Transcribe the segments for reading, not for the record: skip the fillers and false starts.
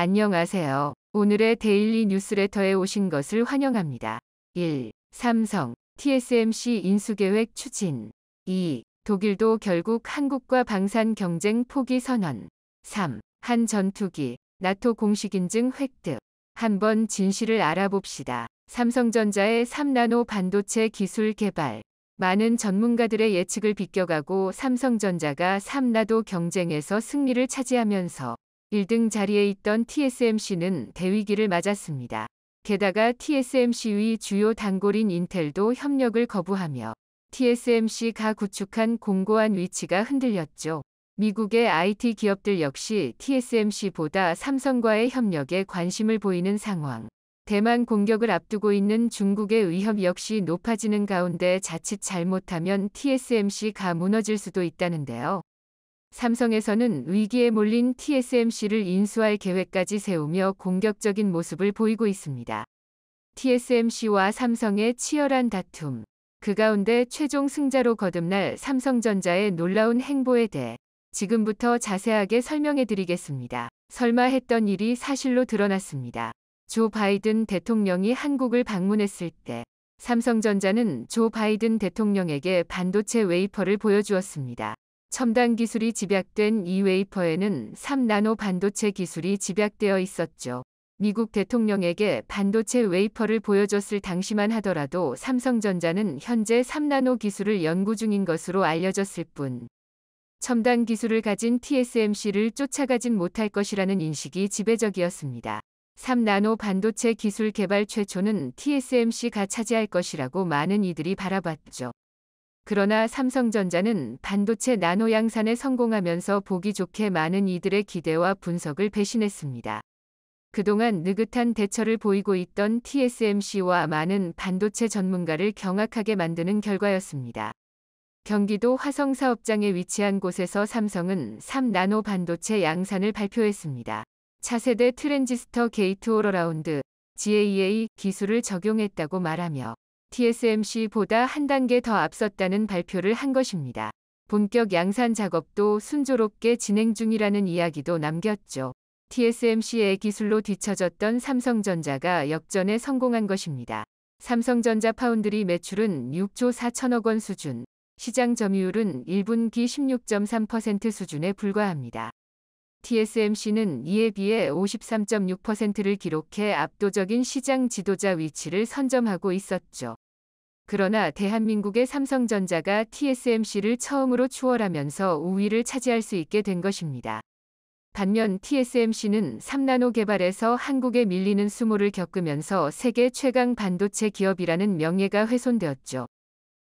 안녕하세요. 오늘의 데일리 뉴스레터에 오신 것을 환영합니다. 1. 삼성, TSMC 인수계획 추진. 2. 독일도 결국 한국과 방산 경쟁 포기 선언. 3. 한 전투기, 나토 공식 인증 획득. 한번 진실을 알아봅시다. 삼성전자의 3나노 반도체 기술 개발. 많은 전문가들의 예측을 비껴가고 삼성전자가 3나노 경쟁에서 승리를 차지하면서 1등 자리에 있던 TSMC는 대위기를 맞았습니다. 게다가 TSMC의 주요 단골인 인텔도 협력을 거부하며 TSMC가 구축한 공고한 위치가 흔들렸죠. 미국의 IT 기업들 역시 TSMC보다 삼성과의 협력에 관심을 보이는 상황. 대만 공격을 앞두고 있는 중국의 위협 역시 높아지는 가운데 자칫 잘못하면 TSMC가 무너질 수도 있다는데요. 삼성에서는 위기에 몰린 TSMC를 인수할 계획까지 세우며 공격적인 모습을 보이고 있습니다. TSMC와 삼성의 치열한 다툼. 그 가운데 최종 승자로 거듭날 삼성전자의 놀라운 행보에 대해 지금부터 자세하게 설명해 드리겠습니다. 설마 했던 일이 사실로 드러났습니다. 조 바이든 대통령이 한국을 방문했을 때 삼성전자는 조 바이든 대통령에게 반도체 웨이퍼를 보여주었습니다. 첨단 기술이 집약된 이 웨이퍼에는 3나노 반도체 기술이 집약되어 있었죠. 미국 대통령에게 반도체 웨이퍼를 보여줬을 당시만 하더라도 삼성전자는 현재 3나노 기술을 연구 중인 것으로 알려졌을 뿐 첨단 기술을 가진 TSMC를 쫓아가진 못할 것이라는 인식이 지배적이었습니다. 3나노 반도체 기술 개발 최초는 TSMC가 차지할 것이라고 많은 이들이 바라봤죠. 그러나 삼성전자는 반도체 나노 양산에 성공하면서 보기 좋게 많은 이들의 기대와 분석을 배신했습니다. 그동안 느긋한 대처를 보이고 있던 TSMC와 많은 반도체 전문가를 경악하게 만드는 결과였습니다. 경기도 화성 사업장에 위치한 곳에서 삼성은 3나노 반도체 양산을 발표했습니다. 차세대 트랜지스터 게이트 오러라운드 GAA 기술을 적용했다고 말하며 TSMC보다 한 단계 더 앞섰다는 발표를 한 것입니다. 본격 양산 작업도 순조롭게 진행 중이라는 이야기도 남겼죠. TSMC의 기술로 뒤처졌던 삼성전자가 역전에 성공한 것입니다. 삼성전자 파운드리 매출은 6조 4천억 원 수준, 시장 점유율은 1분기 16.3% 수준에 불과합니다. TSMC는 이에 비해 53.6%를 기록해 압도적인 시장 지도자 위치를 선점하고 있었죠. 그러나 대한민국의 삼성전자가 TSMC를 처음으로 추월하면서 우위를 차지할 수 있게 된 것입니다. 반면 TSMC는 3나노 개발에서 한국에 밀리는 수모를 겪으면서 세계 최강 반도체 기업이라는 명예가 훼손되었죠.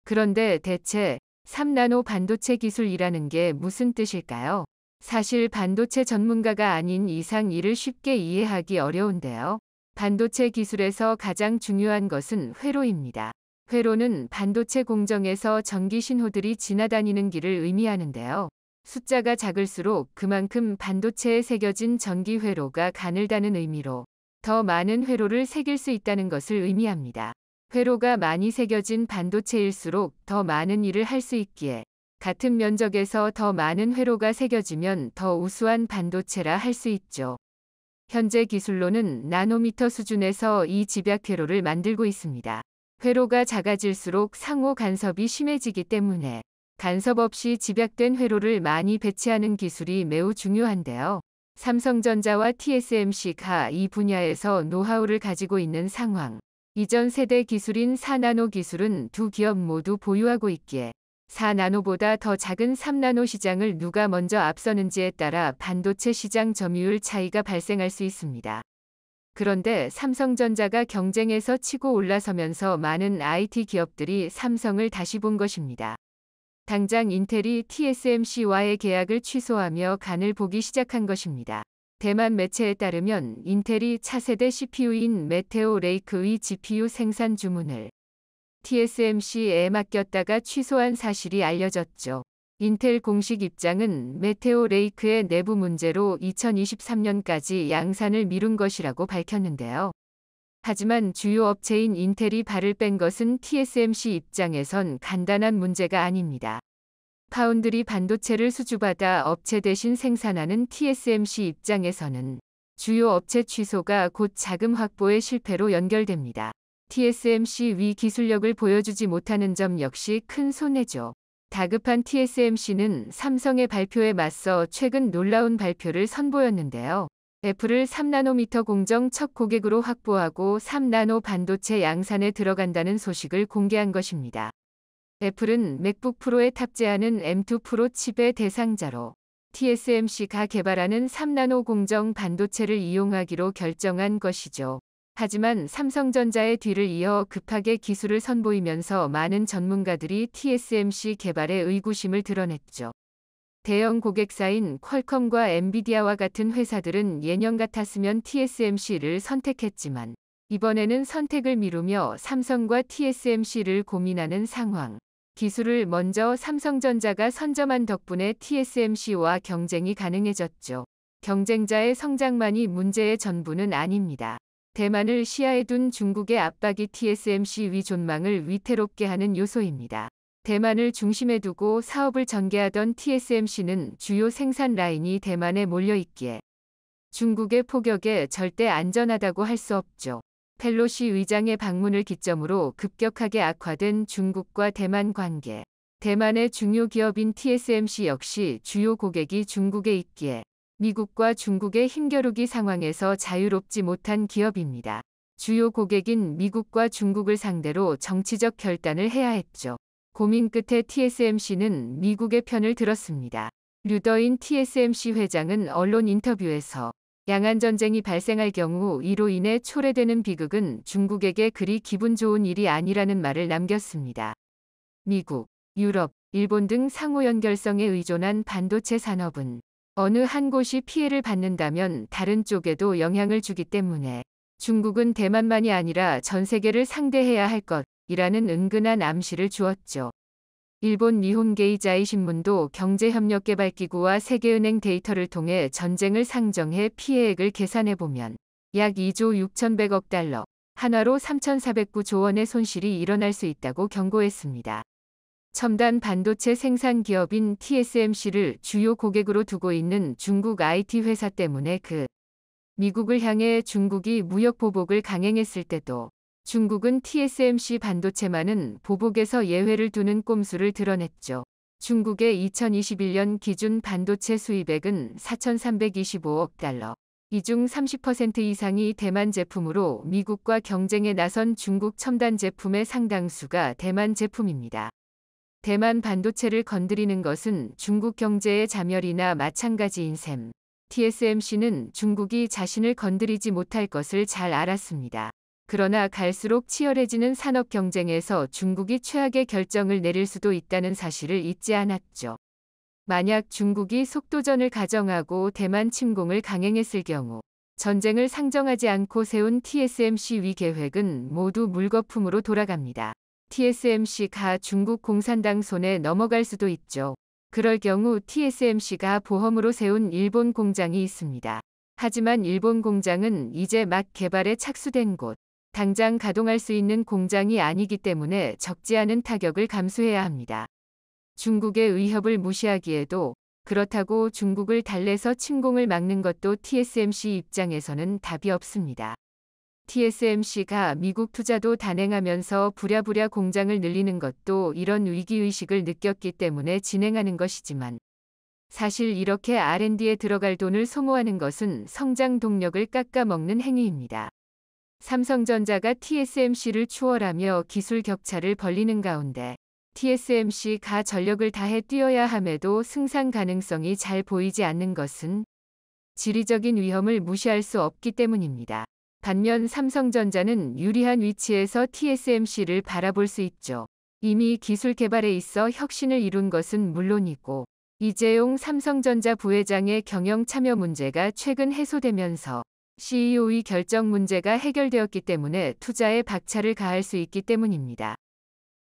그런데 대체 3나노 반도체 기술이라는 게 무슨 뜻일까요? 사실 반도체 전문가가 아닌 이상 이를 쉽게 이해하기 어려운데요. 반도체 기술에서 가장 중요한 것은 회로입니다. 회로는 반도체 공정에서 전기 신호들이 지나다니는 길을 의미하는데요. 숫자가 작을수록 그만큼 반도체에 새겨진 전기 회로가 가늘다는 의미로 더 많은 회로를 새길 수 있다는 것을 의미합니다. 회로가 많이 새겨진 반도체일수록 더 많은 일을 할 수 있기에 같은 면적에서 더 많은 회로가 새겨지면 더 우수한 반도체라 할 수 있죠. 현재 기술로는 나노미터 수준에서 이 집약 회로를 만들고 있습니다. 회로가 작아질수록 상호 간섭이 심해지기 때문에 간섭 없이 집약된 회로를 많이 배치하는 기술이 매우 중요한데요. 삼성전자와 TSMC가 이 분야에서 노하우를 가지고 있는 상황. 이전 세대 기술인 4나노 기술은 두 기업 모두 보유하고 있기에 4나노보다 더 작은 3나노 시장을 누가 먼저 앞서는지에 따라 반도체 시장 점유율 차이가 발생할 수 있습니다. 그런데 삼성전자가 경쟁에서 치고 올라서면서 많은 IT 기업들이 삼성을 다시 본 것입니다. 당장 인텔이 TSMC와의 계약을 취소하며 간을 보기 시작한 것입니다. 대만 매체에 따르면 인텔이 차세대 CPU인 메테오 레이크의 GPU 생산 주문을 TSMC에 맡겼다가 취소한 사실이 알려졌죠. 인텔 공식 입장은 메테오 레이크의 내부 문제로 2023년까지 양산을 미룬 것이라고 밝혔는데요. 하지만 주요 업체인 인텔이 발을 뺀 것은 TSMC 입장에선 간단한 문제가 아닙니다. 파운드리 반도체를 수주받아 업체 대신 생산하는 TSMC 입장에서는 주요 업체 취소가 곧 자금 확보의 실패로 연결됩니다. TSMC 위 기술력을 보여주지 못하는 점 역시 큰 손해죠. 다급한 TSMC는 삼성의 발표에 맞서 최근 놀라운 발표를 선보였는데요. 애플을 3나노미터 공정 첫 고객으로 확보하고 3나노 반도체 양산에 들어간다는 소식을 공개한 것입니다. 애플은 맥북 프로에 탑재하는 M2 프로 칩의 대상자로 TSMC가 개발하는 3나노 공정 반도체를 이용하기로 결정한 것이죠. 하지만 삼성전자의 뒤를 이어 급하게 기술을 선보이면서 많은 전문가들이 TSMC 개발에 의구심을 드러냈죠. 대형 고객사인 퀄컴과 엔비디아와 같은 회사들은 예년 같았으면 TSMC를 선택했지만 이번에는 선택을 미루며 삼성과 TSMC를 고민하는 상황. 기술을 먼저 삼성전자가 선점한 덕분에 TSMC와 경쟁이 가능해졌죠. 경쟁자의 성장만이 문제의 전부는 아닙니다. 대만을 시야에 둔 중국의 압박이 TSMC 위 존망을 위태롭게 하는 요소입니다. 대만을 중심에 두고 사업을 전개하던 TSMC는 주요 생산 라인이 대만에 몰려있기에 중국의 포격에 절대 안전하다고 할 수 없죠. 펠로시 의장의 방문을 기점으로 급격하게 악화된 중국과 대만 관계. 대만의 중요 기업인 TSMC 역시 주요 고객이 중국에 있기에 미국과 중국의 힘겨루기 상황에서 자유롭지 못한 기업입니다. 주요 고객인 미국과 중국을 상대로 정치적 결단을 해야 했죠. 고민 끝에 TSMC는 미국의 편을 들었습니다. 류더인 TSMC 회장은 언론 인터뷰에서 양안 전쟁이 발생할 경우 이로 인해 초래되는 비극은 중국에게 그리 기분 좋은 일이 아니라는 말을 남겼습니다. 미국, 유럽, 일본 등 상호 연결성에 의존한 반도체 산업은 어느 한 곳이 피해를 받는다면 다른 쪽에도 영향을 주기 때문에 중국은 대만만이 아니라 전 세계를 상대해야 할 것이라는 은근한 암시를 주었죠. 일본 니혼게이자이 신문도 경제협력개발기구와 세계은행 데이터를 통해 전쟁을 상정해 피해액을 계산해보면 약 2조 6,100억 달러, 한화로 3,409조 원의 손실이 일어날 수 있다고 경고했습니다. 첨단 반도체 생산 기업인 TSMC를 주요 고객으로 두고 있는 중국 IT 회사 때문에 미국을 향해 중국이 무역 보복을 강행했을 때도 중국은 TSMC 반도체만은 보복에서 예외를 두는 꼼수를 드러냈죠. 중국의 2021년 기준 반도체 수입액은 4,325억 달러. 이 중 30% 이상이 대만 제품으로 미국과 경쟁에 나선 중국 첨단 제품의 상당수가 대만 제품입니다. 대만 반도체를 건드리는 것은 중국 경제의 자멸이나 마찬가지인 셈. TSMC는 중국이 자신을 건드리지 못할 것을 잘 알았습니다. 그러나 갈수록 치열해지는 산업 경쟁에서 중국이 최악의 결정을 내릴 수도 있다는 사실을 잊지 않았죠. 만약 중국이 속도전을 가정하고 대만 침공을 강행했을 경우 전쟁을 상정하지 않고 세운 TSMC 위 계획은 모두 물거품으로 돌아갑니다. TSMC가 중국 공산당 손에 넘어갈 수도 있죠. 그럴 경우 TSMC가 보험으로 세운 일본 공장이 있습니다. 하지만 일본 공장은 이제 막 개발에 착수된 곳. 당장 가동할 수 있는 공장이 아니기 때문에 적지 않은 타격을 감수해야 합니다. 중국의 위협을 무시하기에도 그렇다고 중국을 달래서 침공을 막는 것도 TSMC 입장에서는 답이 없습니다. TSMC가 미국 투자도 단행하면서 부랴부랴 공장을 늘리는 것도 이런 위기의식을 느꼈기 때문에 진행하는 것이지만 사실 이렇게 R&D에 들어갈 돈을 소모하는 것은 성장 동력을 깎아먹는 행위입니다. 삼성전자가 TSMC를 추월하며 기술 격차를 벌리는 가운데 TSMC가 전력을 다해 뛰어야 함에도 승산 가능성이 잘 보이지 않는 것은 지리적인 위험을 무시할 수 없기 때문입니다. 반면 삼성전자는 유리한 위치에서 TSMC를 바라볼 수 있죠. 이미 기술 개발에 있어 혁신을 이룬 것은 물론이고 이재용 삼성전자 부회장의 경영 참여 문제가 최근 해소되면서 CEO의 결정 문제가 해결되었기 때문에 투자에 박차를 가할 수 있기 때문입니다.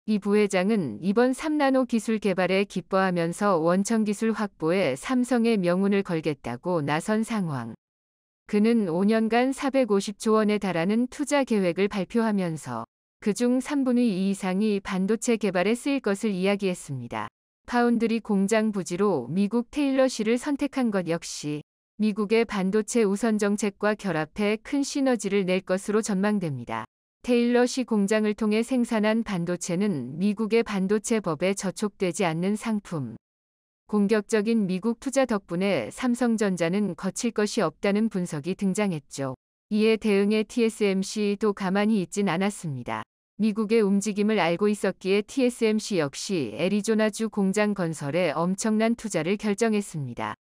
이 부회장은 이번 3나노 기술 개발에 기뻐하면서 원천 기술 확보에 삼성의 명운을 걸겠다고 나선 상황. 그는 5년간 450조 원에 달하는 투자 계획을 발표하면서 그중 3분의 2 이상이 반도체 개발에 쓰일 것을 이야기했습니다. 파운드리 공장 부지로 미국 테일러시를 선택한 것 역시 미국의 반도체 우선 정책과 결합해 큰 시너지를 낼 것으로 전망됩니다. 테일러시 공장을 통해 생산한 반도체는 미국의 반도체 법에 저촉되지 않는 상품. 공격적인 미국 투자 덕분에 삼성전자는 거칠 것이 없다는 분석이 등장했죠. 이에 대응해 TSMC도 가만히 있진 않았습니다. 미국의 움직임을 알고 있었기에 TSMC 역시 애리조나주 공장 건설에 엄청난 투자를 결정했습니다.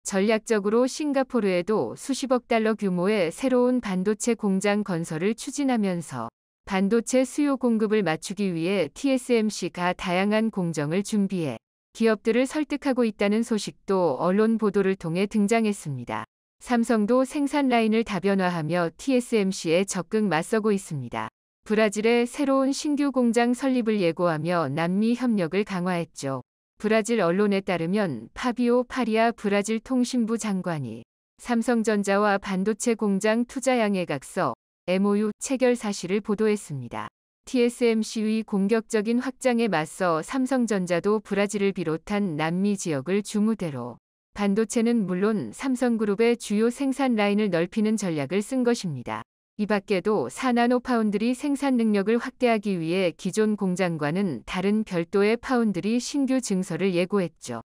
전략적으로 싱가포르에도 수십억 달러 규모의 새로운 반도체 공장 건설을 추진하면서 반도체 수요 공급을 맞추기 위해 TSMC가 다양한 공정을 준비해 기업들을 설득하고 있다는 소식도 언론 보도를 통해 등장했습니다. 삼성도 생산 라인을 다변화하며 TSMC에 적극 맞서고 있습니다. 브라질에 새로운 신규 공장 설립을 예고하며 남미 협력을 강화했죠. 브라질 언론에 따르면 파비오 파리아 브라질 통신부 장관이 삼성전자와 반도체 공장 투자 양해각서 MOU 체결 사실을 보도했습니다. TSMC의 공격적인 확장에 맞서 삼성전자도 브라질을 비롯한 남미 지역을 주무대로 반도체는 물론 삼성그룹의 주요 생산 라인을 넓히는 전략을 쓴 것입니다. 이 밖에도 4나노 파운드리 생산 능력을 확대하기 위해 기존 공장과는 다른 별도의 파운드리 신규 증설을 예고했죠.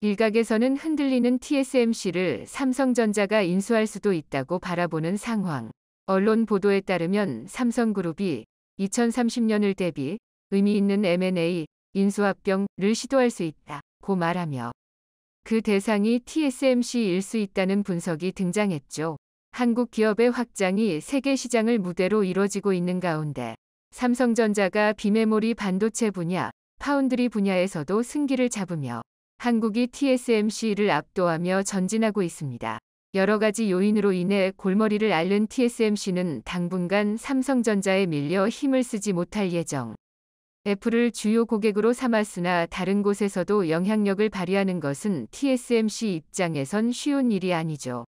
일각에서는 흔들리는 TSMC를 삼성전자가 인수할 수도 있다고 바라보는 상황. 언론 보도에 따르면 삼성그룹이 2030년을 대비 의미 있는 M&A, 인수합병을 시도할 수 있다고 말하며 그 대상이 TSMC일 수 있다는 분석이 등장했죠. 한국 기업의 확장이 세계 시장을 무대로 이뤄지고 있는 가운데 삼성전자가 비메모리 반도체 분야, 파운드리 분야에서도 승기를 잡으며 한국이 TSMC를 압도하며 전진하고 있습니다. 여러 가지 요인으로 인해 골머리를 앓는 TSMC는 당분간 삼성전자에 밀려 힘을 쓰지 못할 예정. 애플을 주요 고객으로 삼았으나 다른 곳에서도 영향력을 발휘하는 것은 TSMC 입장에선 쉬운 일이 아니죠.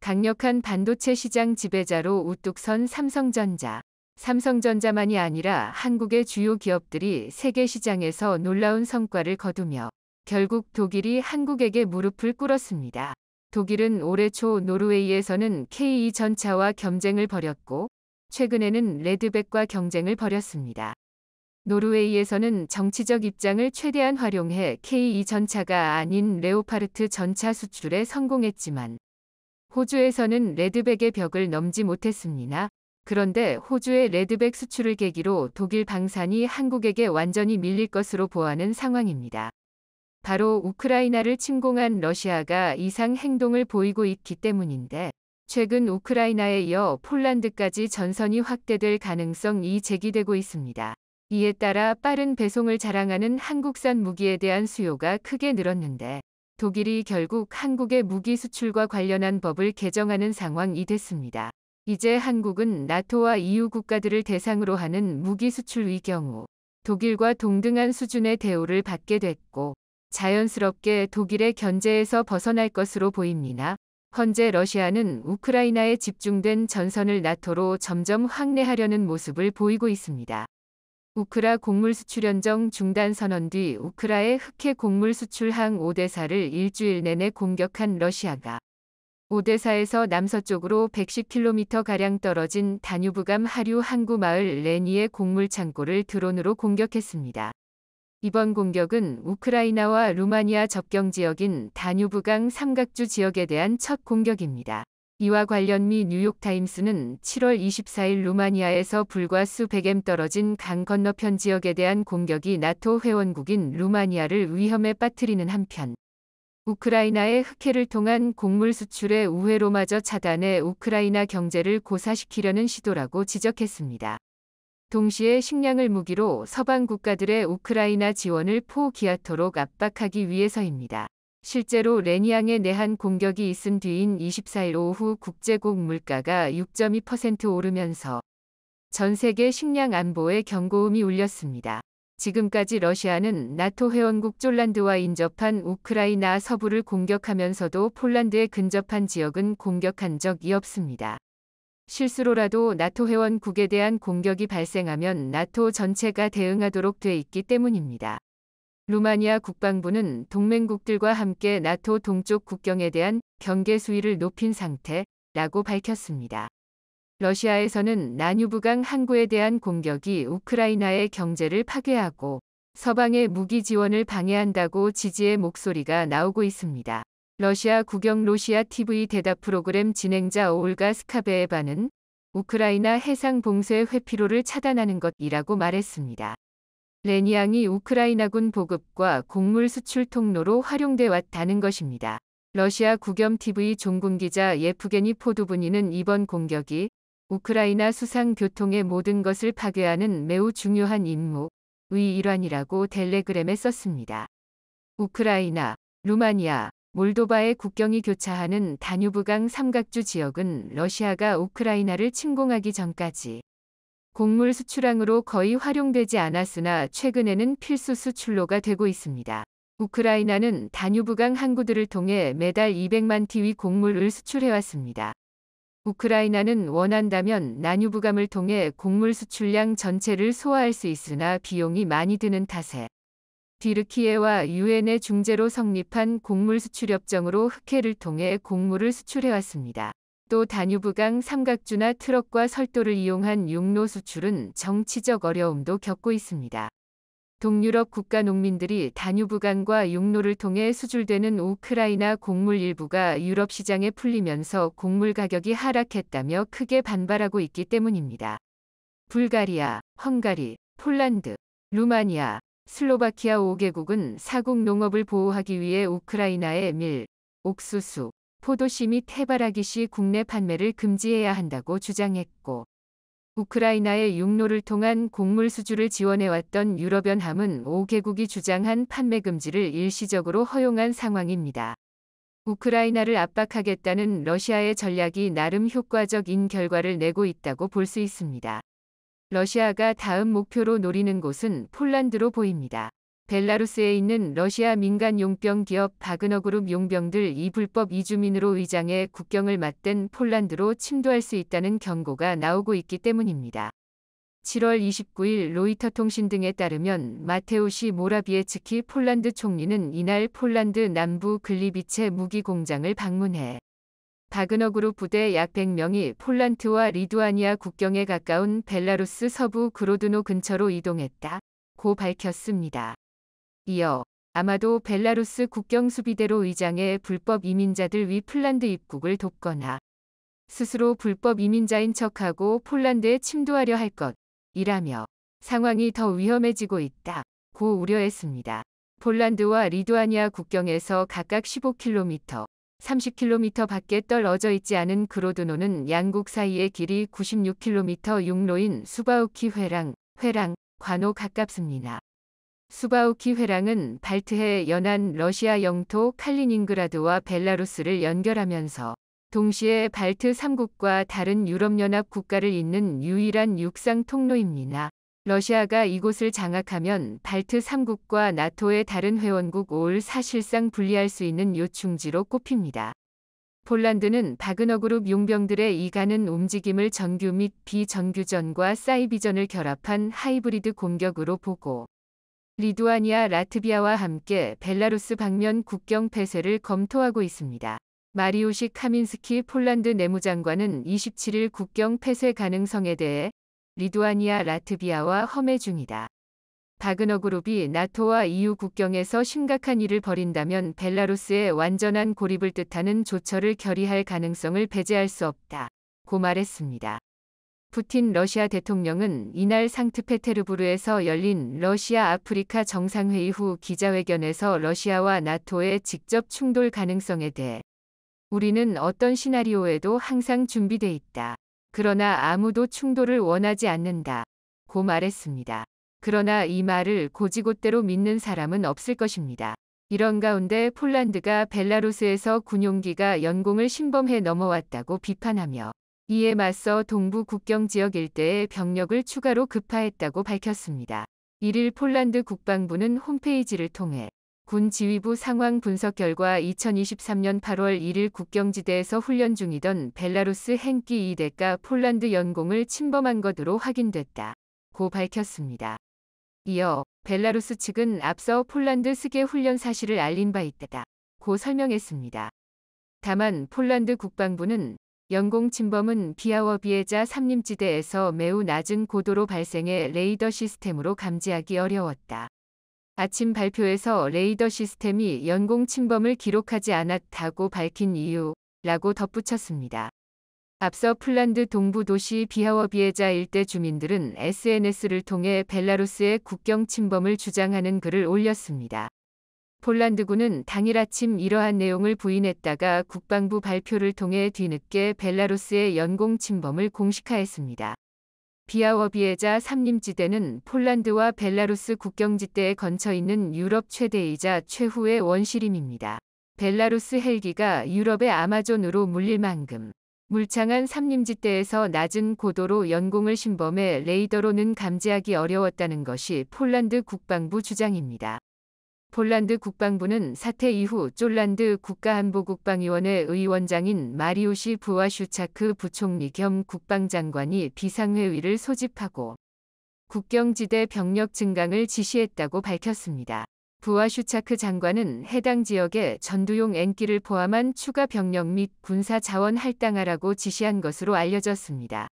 강력한 반도체 시장 지배자로 우뚝 선 삼성전자. 삼성전자만이 아니라 한국의 주요 기업들이 세계 시장에서 놀라운 성과를 거두며 결국 독일이 한국에게 무릎을 꿇었습니다. 독일은 올해 초 노르웨이에서는 K2 전차와 경쟁을 벌였고 최근에는 레드백과 경쟁을 벌였습니다. 노르웨이에서는 정치적 입장을 최대한 활용해 K2 전차가 아닌 레오파르트 전차 수출에 성공했지만 호주에서는 레드백의 벽을 넘지 못했습니다. 그런데 호주의 레드백 수출을 계기로 독일 방산이 한국에게 완전히 밀릴 것으로 보아하는 상황입니다. 바로 우크라이나를 침공한 러시아가 이상 행동을 보이고 있기 때문인데 최근 우크라이나에 이어 폴란드까지 전선이 확대될 가능성이 제기되고 있습니다. 이에 따라 빠른 배송을 자랑하는 한국산 무기에 대한 수요가 크게 늘었는데 독일이 결국 한국의 무기 수출과 관련한 법을 개정하는 상황이 됐습니다. 이제 한국은 나토와 EU 국가들을 대상으로 하는 무기 수출의 경우 독일과 동등한 수준의 대우를 받게 됐고 자연스럽게 독일의 견제에서 벗어날 것으로 보입니다. 현재 러시아는 우크라이나에 집중된 전선을 나토로 점점 확대하려는 모습을 보이고 있습니다. 우크라 곡물 수출 연정 중단 선언 뒤 우크라의 흑해 곡물 수출항 오데사를 일주일 내내 공격한 러시아가 오데사에서 남서쪽으로 110km가량 떨어진 다뉴브강 하류 항구 마을 레니의 곡물 창고를 드론으로 공격했습니다. 이번 공격은 우크라이나와 루마니아 접경 지역인 다뉴브강 삼각주 지역에 대한 첫 공격입니다. 이와 관련 미 뉴욕타임스는 7월 24일 루마니아에서 불과 수백 m 떨어진 강 건너편 지역에 대한 공격이 나토 회원국인 루마니아를 위험에 빠뜨리는 한편 우크라이나의 흑해를 통한 곡물 수출의 우회로마저 차단해 우크라이나 경제를 고사시키려는 시도라고 지적했습니다. 동시에 식량을 무기로 서방 국가들의 우크라이나 지원을 포기하도록 압박하기 위해서입니다. 실제로 레니항에 내한 공격이 있은 뒤인 24일 오후 국제곡 물가가 6.2% 오르면서 전 세계 식량 안보에 경고음이 울렸습니다. 지금까지 러시아는 나토 회원국 폴란드와 인접한 우크라이나 서부를 공격하면서도 폴란드에 근접한 지역은 공격한 적이 없습니다. 실수로라도 나토 회원국에 대한 공격이 발생하면 나토 전체가 대응하도록 돼 있기 때문입니다. 루마니아 국방부는 동맹국들과 함께 나토 동쪽 국경에 대한 경계 수위를 높인 상태라고 밝혔습니다. 러시아에서는 나뉴브강 항구에 대한 공격이 우크라이나의 경제를 파괴하고 서방의 무기 지원을 방해한다고 지지의 목소리가 나오고 있습니다. 러시아 국영 러시아 TV 대답 프로그램 진행자 올가 스카베에바는 우크라이나 해상 봉쇄 회피로를 차단하는 것이라고 말했습니다. 레니앙이 우크라이나군 보급과 곡물 수출 통로로 활용돼 왔다는 것입니다. 러시아 국영 TV 종군 기자 예프게니 포두브니는 이번 공격이 우크라이나 수상 교통의 모든 것을 파괴하는 매우 중요한 임무의 일환이라고 텔레그램에 썼습니다. 우크라이나, 루마니아, 몰도바의 국경이 교차하는 다뉴브강 삼각주 지역은 러시아가 우크라이나를 침공하기 전까지 곡물 수출항으로 거의 활용되지 않았으나 최근에는 필수 수출로가 되고 있습니다. 우크라이나는 다뉴브강 항구들을 통해 매달 200만 티위 곡물을 수출해왔습니다. 우크라이나는 원한다면 나뉴브강을 통해 곡물 수출량 전체를 소화할 수 있으나 비용이 많이 드는 탓에 튀르키예와 유엔의 중재로 성립한 곡물 수출 협정으로 흑해를 통해 곡물을 수출해왔습니다. 또 다뉴브강 삼각주나 트럭과 설도를 이용한 육로 수출은 정치적 어려움도 겪고 있습니다. 동유럽 국가 농민들이 다뉴브강과 육로를 통해 수출되는 우크라이나 곡물 일부가 유럽 시장에 풀리면서 곡물 가격이 하락했다며 크게 반발하고 있기 때문입니다. 불가리아, 헝가리, 폴란드, 루마니아, 슬로바키아 5개국은 사국 농업을 보호하기 위해 우크라이나의 밀, 옥수수, 포도씨 및 해바라기씨 국내 판매를 금지해야 한다고 주장했고 우크라이나의 육로를 통한 곡물 수주를 지원해왔던 유럽연합은 5개국이 주장한 판매 금지를 일시적으로 허용한 상황입니다. 우크라이나를 압박하겠다는 러시아의 전략이 나름 효과적인 결과를 내고 있다고 볼 수 있습니다. 러시아가 다음 목표로 노리는 곳은 폴란드로 보입니다. 벨라루스에 있는 러시아 민간 용병 기업 바그너그룹 용병들이 불법 이주민으로 위장해 국경을 맞댄 폴란드로 침도할 수 있다는 경고가 나오고 있기 때문입니다. 7월 29일 로이터 통신 등에 따르면 마테우시 모라비에츠키 폴란드 총리는 이날 폴란드 남부 글리비체 무기 공장을 방문해 바그너그룹 부대 약 100명이 폴란드와 리투아니아 국경에 가까운 벨라루스 서부 그로드노 근처로 이동했다고 밝혔습니다. 이어 아마도 벨라루스 국경 수비대로 위장해 불법 이민자들 위 폴란드 입국을 돕거나 스스로 불법 이민자인 척하고 폴란드에 침도하려 할 것이라며 상황이 더 위험해지고 있다고 우려했습니다. 폴란드와 리투아니아 국경에서 각각 15km, 30km 밖에 떨어져 있지 않은 그로드노는 양국 사이의 길이 96km 육로인 수바우키 회랑, 관호 가깝습니다. 수바우키 회랑은 발트해 연안 러시아 영토 칼리닝그라드와 벨라루스를 연결하면서 동시에 발트 3국과 다른 유럽연합 국가를 잇는 유일한 육상 통로입니다. 러시아가 이곳을 장악하면 발트 3국과 나토의 다른 회원국 올 사실상 분리할 수 있는 요충지로 꼽힙니다. 폴란드는 바그너그룹 용병들의 이가는 움직임을 정규 및 비정규전과 사이비전을 결합한 하이브리드 공격으로 보고 리투아니아 라트비아와 함께 벨라루스 방면 국경 폐쇄를 검토하고 있습니다. 마리우시 카민스키 폴란드 내무장관은 27일 국경 폐쇄 가능성에 대해 리투아니아 라트비아와 험해 중이다. 바그너그룹이 나토와 EU 국경에서 심각한 일을 벌인다면 벨라루스의 완전한 고립을 뜻하는 조처를 결의할 가능성을 배제할 수 없다고 말했습니다. 푸틴 러시아 대통령은 이날 상트페테르부르에서 열린 러시아 아프리카 정상회의 후 기자회견에서 러시아와 나토의 직접 충돌 가능성에 대해 우리는 어떤 시나리오에도 항상 준비돼 있다. 그러나 아무도 충돌을 원하지 않는다고 말했습니다. 그러나 이 말을 고지곳대로 믿는 사람은 없을 것입니다. 이런 가운데 폴란드가 벨라루스에서 군용기가 연공을 침범해 넘어왔다고 비판하며 이에 맞서 동부 국경 지역 일대에 병력을 추가로 급파했다고 밝혔습니다. 1일 폴란드 국방부는 홈페이지를 통해 군 지휘부 상황 분석 결과 2023년 8월 1일 국경지대에서 훈련 중이던 벨라루스 행기 2대가 폴란드 연공을 침범한 것으로 확인됐다고 밝혔습니다. 이어 벨라루스 측은 앞서 폴란드 스계 훈련 사실을 알린 바 있다고 설명했습니다. 다만 폴란드 국방부는 영공 침범은 비하워 비에자 삼림지대에서 매우 낮은 고도로 발생해 레이더 시스템으로 감지하기 어려웠다. 아침 발표에서 레이더 시스템이 영공 침범을 기록하지 않았다고 밝힌 이유라고 덧붙였습니다. 앞서 폴란드 동부 도시 비하워 비에자 일대 주민들은 SNS를 통해 벨라루스의 국경 침범을 주장하는 글을 올렸습니다. 폴란드군은 당일 아침 이러한 내용을 부인했다가 국방부 발표를 통해 뒤늦게 벨라루스의 영공 침범을 공식화했습니다. 비하워 비에자 삼림지대는 폴란드와 벨라루스 국경지대에 건쳐 있는 유럽 최대이자 최후의 원시림입니다. 벨라루스 헬기가 유럽의 아마존으로 물릴 만큼 물창한 삼림지대에서 낮은 고도로 영공을 침범해 레이더로는 감지하기 어려웠다는 것이 폴란드 국방부 주장입니다. 폴란드 국방부는 사태 이후 폴란드 국가안보국방위원회 의원장인 마리우시 부와슈차크 부총리 겸 국방장관이 비상회의를 소집하고 국경지대 병력 증강을 지시했다고 밝혔습니다. 부와슈차크 장관은 해당 지역에 전투용 N기를 포함한 추가 병력 및 군사 자원 할당하라고 지시한 것으로 알려졌습니다.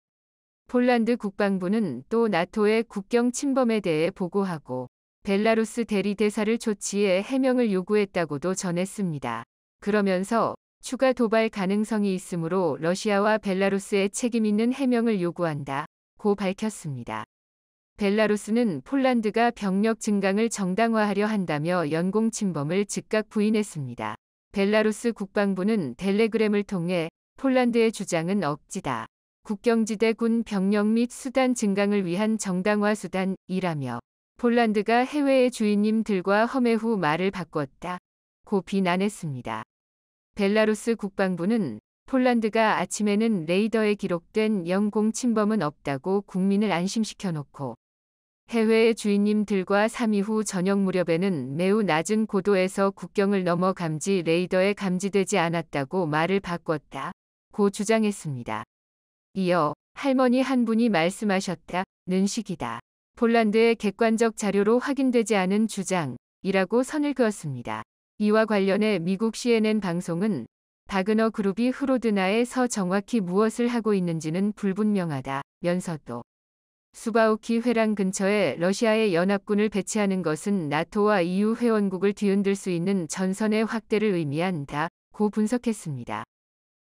폴란드 국방부는 또 나토의 국경 침범에 대해 보고하고 벨라루스 대리 대사를 조치해 해명을 요구했다고도 전했습니다. 그러면서 추가 도발 가능성이 있으므로 러시아와 벨라루스의 책임 있는 해명을 요구한다고 밝혔습니다. 벨라루스는 폴란드가 병력 증강을 정당화하려 한다며 영공 침범을 즉각 부인했습니다. 벨라루스 국방부는 텔레그램을 통해 폴란드의 주장은 억지다. 국경지대 군 병력 및 수단 증강을 위한 정당화 수단이라며 폴란드가 해외의 주인님들과 험해 후 말을 바꿨다고 비난했습니다. 벨라루스 국방부는 폴란드가 아침에는 레이더에 기록된 영공 침범은 없다고 국민을 안심시켜 놓고 해외의 주인님들과 3일 후 저녁 무렵에는 매우 낮은 고도에서 국경을 넘어 감지 레이더에 감지되지 않았다고 말을 바꿨다고 주장했습니다. 이어 할머니 한 분이 말씀하셨다는 식이다. 폴란드의 객관적 자료로 확인되지 않은 주장이라고 선을 그었습니다. 이와 관련해 미국 CNN 방송은 바그너 그룹이 흐로드나에서 정확히 무엇을 하고 있는지는 불분명하다면서도 수바우키 회랑 근처에 러시아의 연합군을 배치하는 것은 나토와 EU 회원국을 뒤흔들 수 있는 전선의 확대를 의미한다고 분석했습니다.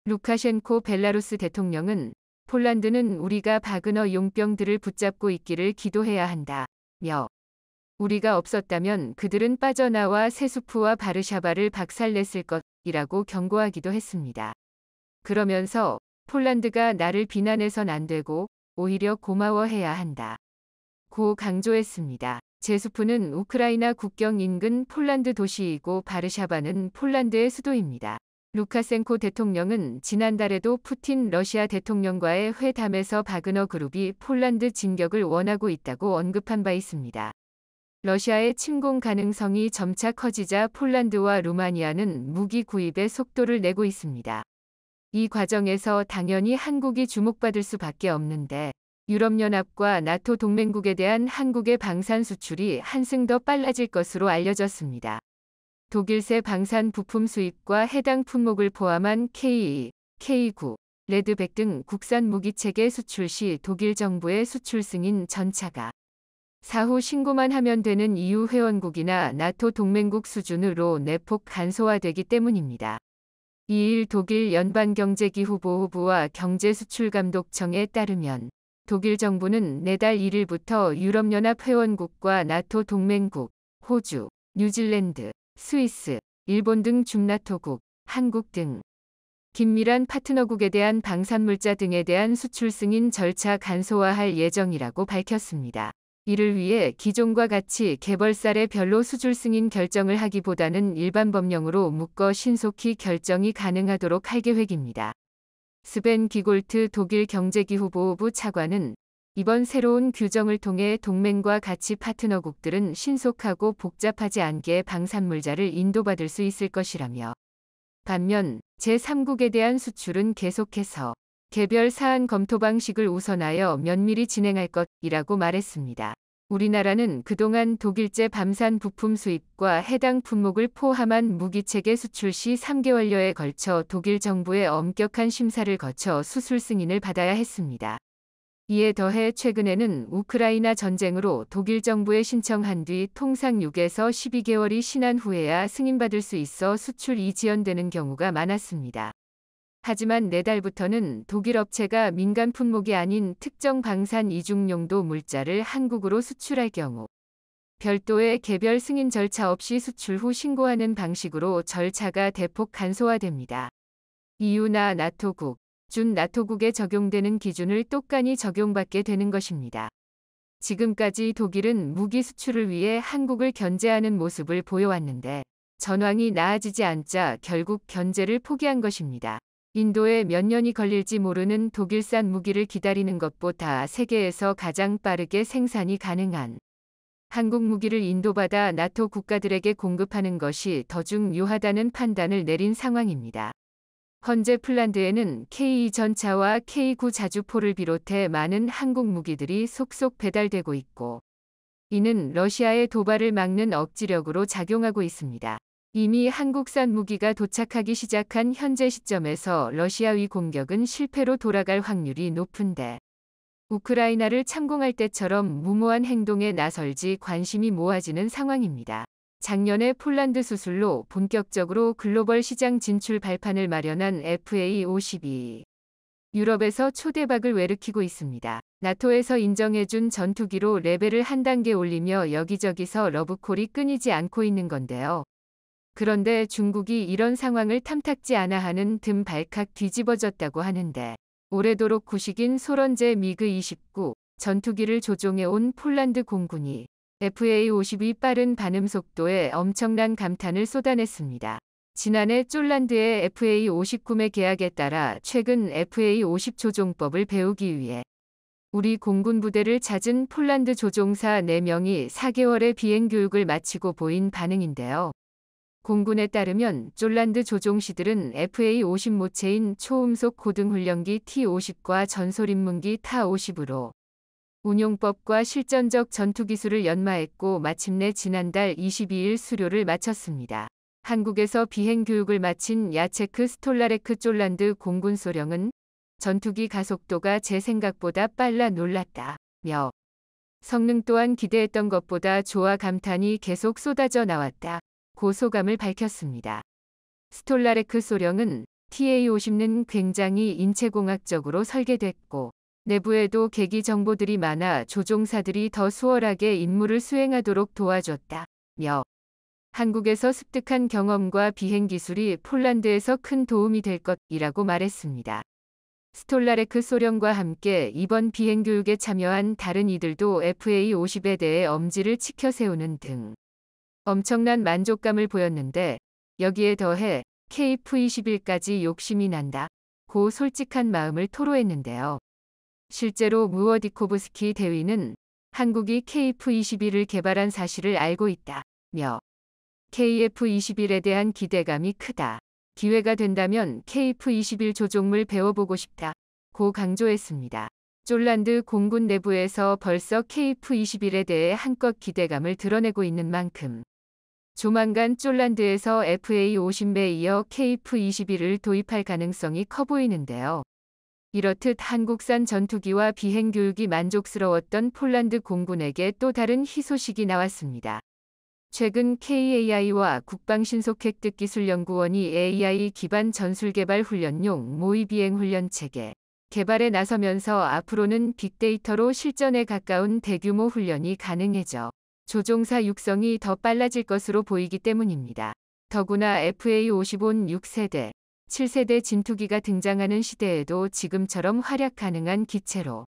루카셴코 벨라루스 대통령은 폴란드는 우리가 바그너 용병들을 붙잡고 있기를 기도해야 한다며 우리가 없었다면 그들은 빠져나와 세수프와 바르샤바를 박살냈을 것이라고 경고하기도 했습니다. 그러면서 폴란드가 나를 비난해선 안 되고 오히려 고마워해야 한다. 고 강조했습니다. 제수프는 우크라이나 국경 인근 폴란드 도시이고 바르샤바는 폴란드의 수도입니다. 루카셴코 대통령은 지난달에도 푸틴 러시아 대통령과의 회담에서 바그너 그룹이 폴란드 진격을 원하고 있다고 언급한 바 있습니다. 러시아의 침공 가능성이 점차 커지자 폴란드와 루마니아는 무기 구입에 속도를 내고 있습니다. 이 과정에서 당연히 한국이 주목받을 수밖에 없는데 유럽연합과 나토 동맹국에 대한 한국의 방산 수출이 한층 더 빨라질 것으로 알려졌습니다. 독일세 방산 부품 수입과 해당 품목을 포함한 K2, K9, 레드백 등 국산 무기체계 수출 시 독일 정부의 수출 승인 전차가 사후 신고만 하면 되는 EU 회원국이나 나토 동맹국 수준으로 내폭 간소화되기 때문입니다. 2일 독일 연방경제기후보호부와 경제수출감독청에 따르면 독일 정부는 내달 1일부터 유럽연합 회원국과 나토 동맹국, 호주, 뉴질랜드, 스위스, 일본 등 중나토국, 한국 등 긴밀한 파트너국에 대한 방산물자 등에 대한 수출 승인 절차 간소화할 예정이라고 밝혔습니다. 이를 위해 기존과 같이 개벌살에 별로 수출 승인 결정을 하기보다는 일반 법령으로 묶어 신속히 결정이 가능하도록 할 계획입니다. 스벤 기골트 독일 경제기후보호부 차관은 이번 새로운 규정을 통해 동맹과 같이 파트너국들은 신속하고 복잡하지 않게 방산물자를 인도받을 수 있을 것이라며 반면 제3국에 대한 수출은 계속해서 개별 사안 검토 방식을 우선하여 면밀히 진행할 것이라고 말했습니다. 우리나라는 그동안 독일제 밤산 부품 수입과 해당 품목을 포함한 무기체계 수출 시 3개월여에 걸쳐 독일 정부의 엄격한 심사를 거쳐 수출 승인을 받아야 했습니다. 이에 더해 최근에는 우크라이나 전쟁으로 독일 정부에 신청한 뒤 통상 6에서 12개월이 지난 후에야 승인받을 수 있어 수출이 지연되는 경우가 많았습니다. 하지만 내달부터는 독일 업체가 민간 품목이 아닌 특정 방산 이중용도 물자를 한국으로 수출할 경우 별도의 개별 승인 절차 없이 수출 후 신고하는 방식으로 절차가 대폭 간소화됩니다. EU나 나토국, 준 나토국에 적용되는 기준을 똑같이 적용받게 되는 것입니다. 지금까지 독일은 무기 수출을 위해 한국을 견제하는 모습을 보여왔는데 전황이 나아지지 않자 결국 견제를 포기한 것입니다. 인도에 몇 년이 걸릴지 모르는 독일산 무기를 기다리는 것보다 세계에서 가장 빠르게 생산이 가능한 한국 무기를 인도받아 나토 국가들에게 공급하는 것이 더 중요하다는 판단을 내린 상황입니다. 현재 폴란드에는 K2 전차와 K9 자주포를 비롯해 많은 한국 무기들이 속속 배달되고 있고 이는 러시아의 도발을 막는 억지력으로 작용하고 있습니다. 이미 한국산 무기가 도착하기 시작한 현재 시점에서 러시아의 공격은 실패로 돌아갈 확률이 높은데 우크라이나를 참공할 때처럼 무모한 행동에 나설지 관심이 모아지는 상황입니다. 작년에 폴란드 수출로 본격적으로 글로벌 시장 진출 발판을 마련한 FA-52. 유럽에서 초대박을 외르키고 있습니다. 나토에서 인정해준 전투기로 레벨을 한 단계 올리며 여기저기서 러브콜이 끊이지 않고 있는 건데요. 그런데 중국이 이런 상황을 탐탁지 않아 하는 등 발칵 뒤집어졌다고 하는데 오래도록 구식인 소련제 미그-29 전투기를 조종해온 폴란드 공군이 FA-52 빠른 반응 속도에 엄청난 감탄을 쏟아냈습니다. 지난해 폴란드의 FA-59매 계약에 따라 최근 FA-50 조종법을 배우기 위해 우리 공군 부대를 찾은 폴란드 조종사 4명이 4개월의 비행 교육을 마치고 보인 반응인데요. 공군에 따르면 폴란드 조종시들은 FA-50 모체인 초음속 고등훈련기 T-50과 전소입문기 타-50으로 운용법과 실전적 전투기술을 연마했고 마침내 지난달 22일 수료를 마쳤습니다. 한국에서 비행 교육을 마친 야체크 스톨라레크 폴란드 공군 소령은 전투기 가속도가 제 생각보다 빨라 놀랐다며 성능 또한 기대했던 것보다 좋아 감탄이 계속 쏟아져 나왔다. 고 소감을 밝혔습니다. 스톨라레크 소령은 TA-50는 굉장히 인체공학적으로 설계됐고 내부에도 계기 정보들이 많아 조종사들이 더 수월하게 임무를 수행하도록 도와줬다며 한국에서 습득한 경험과 비행 기술이 폴란드에서 큰 도움이 될 것이라고 말했습니다. 스톨라레크 소령과 함께 이번 비행 교육에 참여한 다른 이들도 FA-50에 대해 엄지를 치켜 세우는 등 엄청난 만족감을 보였는데 여기에 더해 KF-21까지 욕심이 난다. 고 솔직한 마음을 토로했는데요. 실제로 무어디코브스키 대위는 한국이 KF-21을 개발한 사실을 알고 있다며 KF-21에 대한 기대감이 크다. 기회가 된다면 KF-21 조종물 배워보고 싶다. 고 강조했습니다. 폴란드 공군 내부에서 벌써 KF-21에 대해 한껏 기대감을 드러내고 있는 만큼 조만간 폴란드에서 FA-50에 이어 KF-21을 도입할 가능성이 커 보이는데요. 이렇듯 한국산 전투기와 비행 교육이 만족스러웠던 폴란드 공군에게 또 다른 희소식이 나왔습니다. 최근 KAI와 국방신속획득기술연구원이 AI 기반 전술개발 훈련용 모의 비행 훈련 체계 개발에 나서면서 앞으로는 빅데이터로 실전에 가까운 대규모 훈련이 가능해져 조종사 육성이 더 빨라질 것으로 보이기 때문입니다. 더구나 FA-55는 6세대, 7세대 진투기가 등장하는 시대에도 지금처럼 활약 가능한 기체로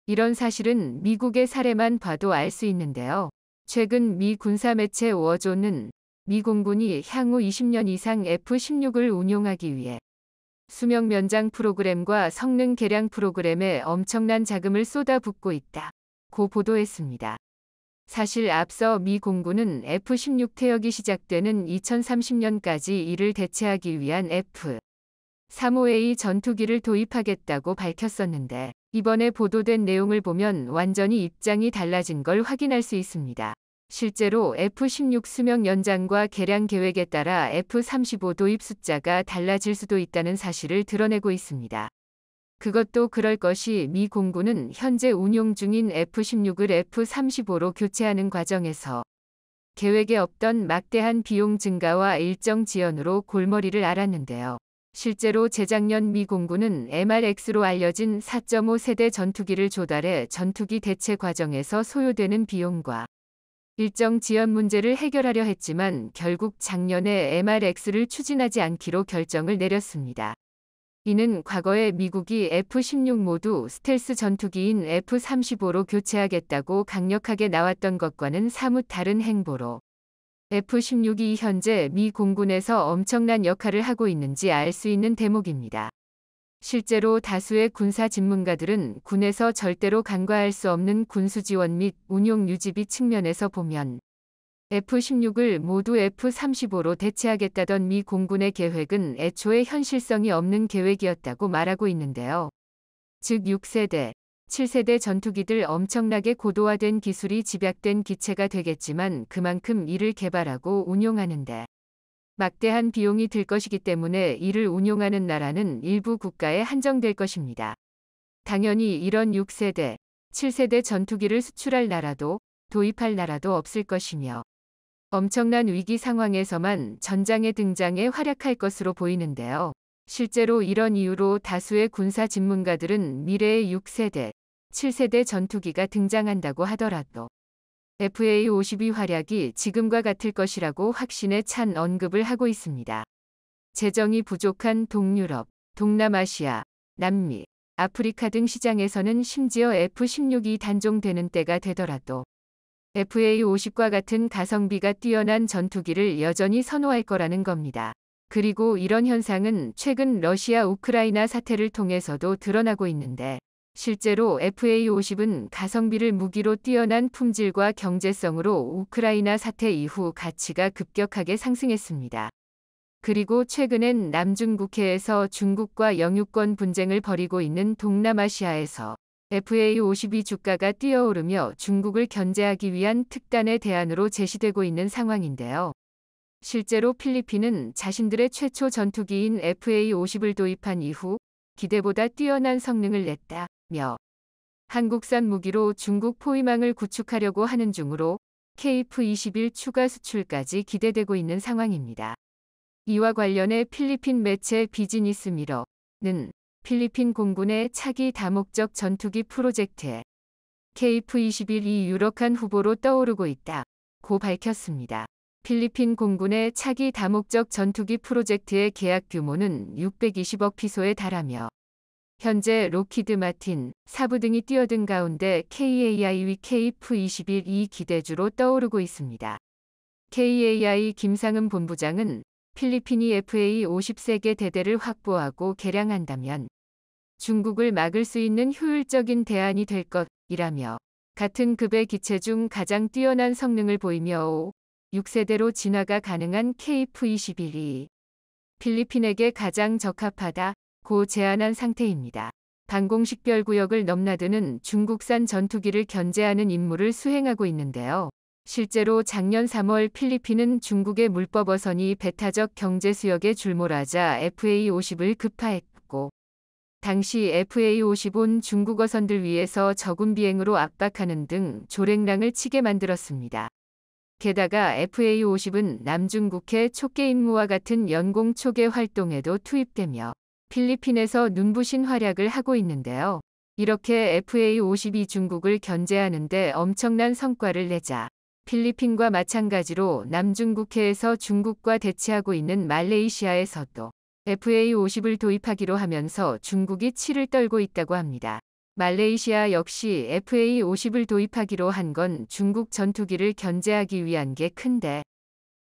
이런 사실은 미국의 사례만 봐도 알 수 있는데요. 최근 미 군사 매체 워존은 미 공군이 향후 20년 이상 F-16을 운용하기 위해 수명 면장 프로그램과 성능 개량 프로그램에 엄청난 자금을 쏟아붓고 있다고 보도했습니다. 사실 앞서 미 공군은 F-16 퇴역이 시작되는 2030년까지 이를 대체하기 위한 F-35 3호A 전투기를 도입하겠다고 밝혔었는데 이번에 보도된 내용을 보면 완전히 입장이 달라진 걸 확인할 수 있습니다. 실제로 F-16 수명 연장과 개량 계획에 따라 F-35 도입 숫자가 달라질 수도 있다는 사실을 드러내고 있습니다. 그것도 그럴 것이 미 공군은 현재 운용 중인 F-16을 F-35로 교체하는 과정에서 계획에 없던 막대한 비용 증가와 일정 지연으로 골머리를 앓았는데요. 실제로 재작년 미 공군은 MRX로 알려진 4.5세대 전투기를 조달해 전투기 대체 과정에서 소요되는 비용과 일정 지연 문제를 해결하려 했지만 결국 작년에 MRX를 추진하지 않기로 결정을 내렸습니다. 이는 과거에 미국이 F-16 모두 스텔스 전투기인 F-35로 교체하겠다고 강력하게 나왔던 것과는 사뭇 다른 행보로 F-16이 현재 미 공군에서 엄청난 역할을 하고 있는지 알 수 있는 대목입니다. 실제로 다수의 군사 전문가들은 군에서 절대로 간과할 수 없는 군수 지원 및 운용 유지비 측면에서 보면 F-16을 모두 F-35로 대체하겠다던 미 공군의 계획은 애초에 현실성이 없는 계획이었다고 말하고 있는데요. 즉 6세대, 7세대 전투기들 엄청나게 고도화된 기술이 집약된 기체가 되겠지만 그만큼 이를 개발하고 운용하는데 막대한 비용이 들 것이기 때문에 이를 운용하는 나라는 일부 국가에 한정될 것입니다. 당연히 이런 6세대, 7세대 전투기를 수출할 나라도 도입할 나라도 없을 것이며 엄청난 위기 상황에서만 전장에 등장해 활약할 것으로 보이는데요. 실제로 이런 이유로 다수의 군사 전문가들은 미래의 6세대, 7세대 전투기가 등장한다고 하더라도 FA-52 활약이 지금과 같을 것이라고 확신에 찬 언급을 하고 있습니다. 재정이 부족한 동유럽, 동남아시아, 남미, 아프리카 등 시장에서는 심지어 F-16이 단종되는 때가 되더라도 FA-50과 같은 가성비가 뛰어난 전투기를 여전히 선호할 거라는 겁니다. 그리고 이런 현상은 최근 러시아 우크라이나 사태를 통해서도 드러나고 있는데 실제로 FA-50은 가성비를 무기로 뛰어난 품질과 경제성으로 우크라이나 사태 이후 가치가 급격하게 상승했습니다. 그리고 최근엔 남중국해에서 중국과 영유권 분쟁을 벌이고 있는 동남아시아에서 FA-52 주가가 뛰어오르며 중국을 견제하기 위한 특단의 대안으로 제시되고 있는 상황인데요. 실제로 필리핀은 자신들의 최초 전투기인 FA-50을 도입한 이후 기대보다 뛰어난 성능을 냈다며 한국산 무기로 중국 포위망을 구축하려고 하는 중으로 KF-21 추가 수출까지 기대되고 있는 상황입니다. 이와 관련해 필리핀 매체 비즈니스 미러는 필리핀 공군의 차기 다목적 전투기 프로젝트에 KF-21이 유력한 후보로 떠오르고 있다고 밝혔습니다. 필리핀 공군의 차기 다목적 전투기 프로젝트의 계약 규모는 620억 피소에 달하며 현재 로키드 마틴, 사부 등이 뛰어든 가운데 KAI와 KF-21이 기대주로 떠오르고 있습니다. KAI 김상은 본부장은 필리핀이 FA-50 세계 대대를 확보하고 개량한다면 중국을 막을 수 있는 효율적인 대안이 될 것이라며 같은 급의 기체 중 가장 뛰어난 성능을 보이며 6세대로 진화가 가능한 KF-21이 필리핀에게 가장 적합하다고 제안한 상태입니다. 방공식별 구역을 넘나드는 중국산 전투기를 견제하는 임무를 수행하고 있는데요. 실제로 작년 3월 필리핀은 중국의 물법 어선이 배타적 경제 수역에 출몰하자 FA-50을 급파했고 당시 FA-50 온 중국 어선들 위에서 저군 비행으로 압박하는 등 조랭랑을 치게 만들었습니다. 게다가 FA-50은 남중국해 촉계 임무와 같은 연공 초계 활동에도 투입되며 필리핀에서 눈부신 활약을 하고 있는데요. 이렇게 FA-50이 중국을 견제하는 데 엄청난 성과를 내자 필리핀과 마찬가지로 남중국해에서 중국과 대치하고 있는 말레이시아에서도 FA-50을 도입하기로 하면서 중국이 치를 떨고 있다고 합니다. 말레이시아 역시 FA-50을 도입하기로 한 건 중국 전투기를 견제하기 위한 게 큰데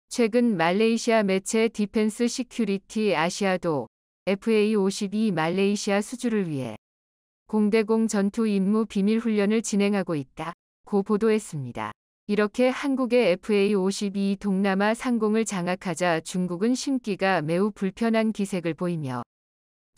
최근 말레이시아 매체 디펜스 시큐리티 아시아도 FA-52 말레이시아 수주를 위해 공대공 전투 임무 비밀 훈련을 진행하고 있다고 보도했습니다. 이렇게 한국의 FA-52 동남아 상공을 장악하자 중국은 심기가 매우 불편한 기색을 보이며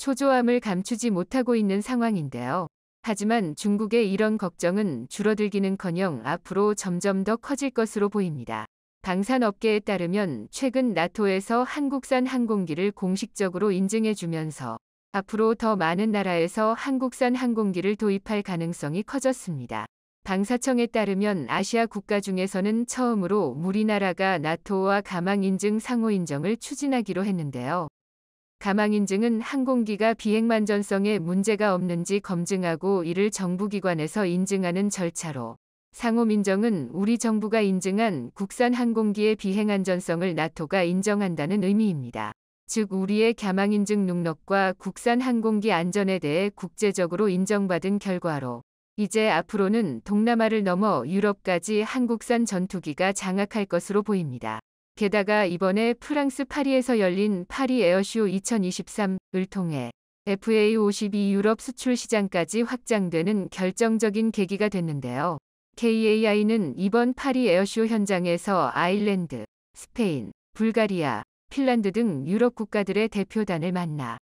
초조함을 감추지 못하고 있는 상황인데요. 하지만 중국의 이런 걱정은 줄어들기는커녕 앞으로 점점 더 커질 것으로 보입니다. 방산업계에 따르면 최근 나토에서 한국산 항공기를 공식적으로 인증해주면서 앞으로 더 많은 나라에서 한국산 항공기를 도입할 가능성이 커졌습니다. 방사청에 따르면 아시아 국가 중에서는 처음으로 우리나라가 나토와 가망인증 상호인정을 추진하기로 했는데요. 가망인증은 항공기가 비행만전성에 문제가 없는지 검증하고 이를 정부기관에서 인증하는 절차로, 상호민정은 우리 정부가 인증한 국산 항공기의 비행안전성을 나토가 인정한다는 의미입니다. 즉 우리의 가망인증 능력과 국산 항공기 안전에 대해 국제적으로 인정받은 결과로 이제 앞으로는 동남아를 넘어 유럽까지 한국산 전투기가 장악할 것으로 보입니다. 게다가 이번에 프랑스 파리에서 열린 파리 에어쇼 2023을 통해 FA52 유럽 수출 시장까지 확장되는 결정적인 계기가 됐는데요. KAI는 이번 파리 에어쇼 현장에서 아일랜드, 스페인, 불가리아, 핀란드 등 유럽 국가들의 대표단을 만나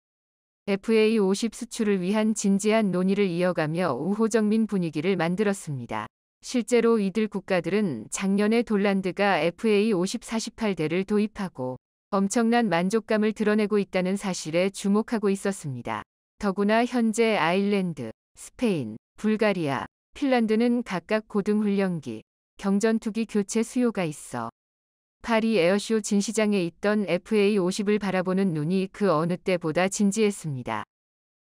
FA50 수출을 위한 진지한 논의를 이어가며 우호적민 분위기를 만들었습니다. 실제로 이들 국가들은 작년에 폴란드가 FA50 48대를 도입하고 엄청난 만족감을 드러내고 있다는 사실에 주목하고 있었습니다. 더구나 현재 아일랜드, 스페인, 불가리아, 핀란드는 각각 고등훈련기, 경전투기 교체 수요가 있어 파리 에어쇼 진시장에 있던 FA50을 바라보는 눈이 그 어느 때보다 진지했습니다.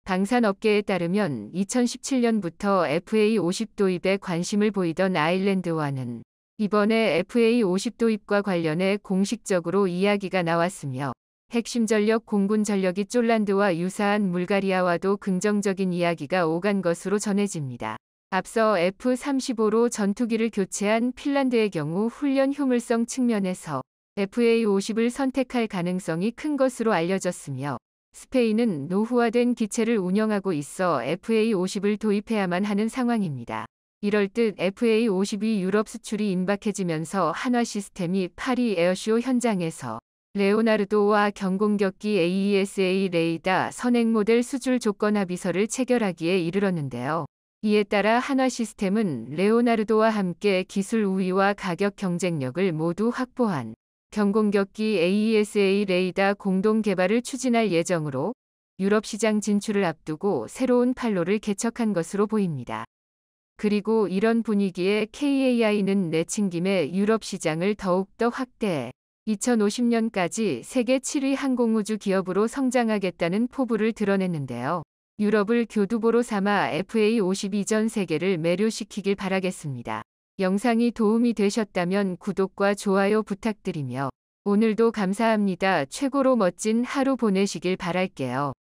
방산업계에 따르면 2017년부터 FA50 도입에 관심을 보이던 아일랜드와는 이번에 FA50 도입과 관련해 공식적으로 이야기가 나왔으며 핵심 전력 공군 전력이 폴란드와 유사한 불가리아와도 긍정적인 이야기가 오간 것으로 전해집니다. 앞서 F-35로 전투기를 교체한 핀란드의 경우 훈련 효율성 측면에서 FA50을 선택할 가능성이 큰 것으로 알려졌으며 스페인은 노후화된 기체를 운영하고 있어 FA50을 도입해야만 하는 상황입니다. 이럴 듯 FA52 유럽 수출이 임박해지면서 한화 시스템이 파리 에어쇼 현장에서 레오나르도와 경공격기 AESA 레이더 선행 모델 수출 조건 합의서를 체결하기에 이르렀는데요. 이에 따라 한화 시스템은 레오나르도와 함께 기술 우위와 가격 경쟁력을 모두 확보한 경공격기 AESA 레이더 공동 개발을 추진할 예정으로 유럽 시장 진출을 앞두고 새로운 판로를 개척한 것으로 보입니다. 그리고 이런 분위기에 KAI는 내친김에 유럽 시장을 더욱더 확대해 2050년까지 세계 7위 항공우주 기업으로 성장하겠다는 포부를 드러냈는데요. 유럽을 교두보로 삼아 FA50 이전 세계를 매료시키길 바라겠습니다. 영상이 도움이 되셨다면 구독과 좋아요 부탁드리며 오늘도 감사합니다. 최고로 멋진 하루 보내시길 바랄게요.